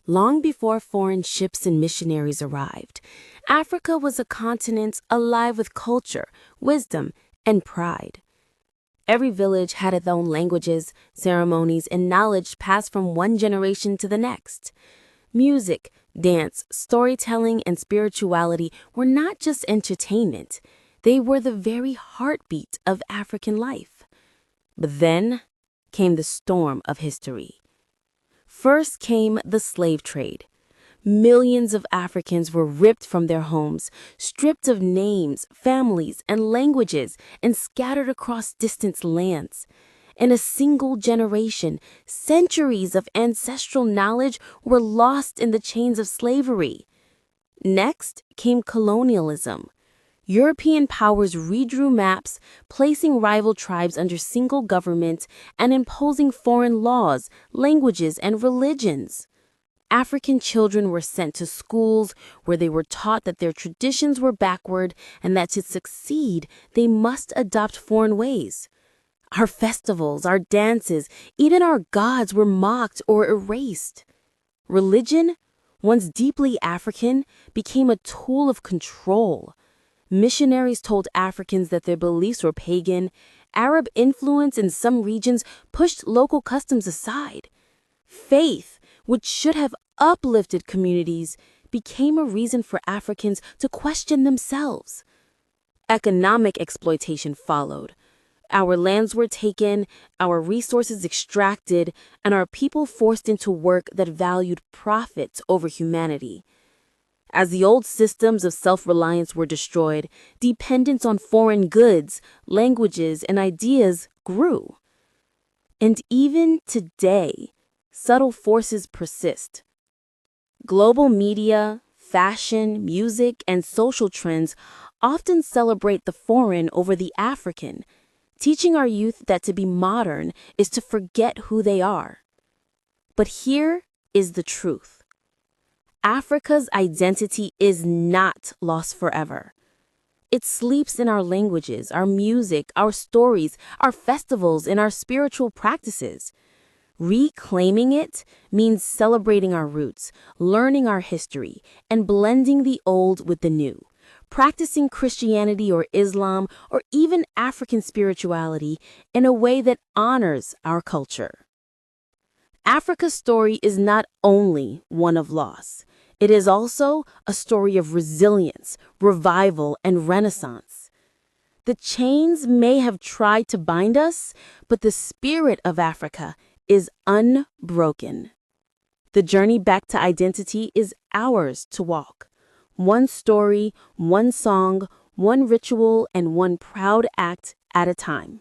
Long before foreign ships and missionaries arrived, Africa was a continent alive with culture, wisdom, and pride. Every village had its own languages, ceremonies, and knowledge passed from one generation to the next. Music, dance, storytelling, and spirituality were not just entertainment. They were the very heartbeat of African life. But then came the storm of history. First came the slave trade. Millions of Africans were ripped from their homes, stripped of names, families, and languages, and scattered across distant lands. In a single generation, centuries of ancestral knowledge were lost in the chains of slavery. Next came colonialism. European powers redrew maps, placing rival tribes under single government and imposing foreign laws, languages, and religions. African children were sent to schools where they were taught that their traditions were backward and that to succeed, they must adopt foreign ways. Our festivals, our dances, even our gods were mocked or erased. Religion, once deeply African, became a tool of control. Missionaries told Africans that their beliefs were pagan. Arab influence in some regions pushed local customs aside. Faith, which should have uplifted communities, became a reason for Africans to question themselves. Economic exploitation followed. Our lands were taken, our resources extracted, and our people forced into work that valued profit over humanity. As the old systems of self-reliance were destroyed, dependence on foreign goods, languages, and ideas grew. And even today, subtle forces persist. Global media, fashion, music, and social trends often celebrate the foreign over the African, teaching our youth that to be modern is to forget who they are. But here is the truth. Africa's identity is not lost forever. It sleeps in our languages, our music, our stories, our festivals, and our spiritual practices. Reclaiming it means celebrating our roots, learning our history, and blending the old with the new. Practicing Christianity or Islam or even African spirituality in a way that honors our culture. Africa's story is not only one of loss. It is also a story of resilience, revival, and renaissance. The chains may have tried to bind us, but the spirit of Africa is unbroken. The journey back to identity is ours to walk. One story, one song, one ritual, and one proud act at a time.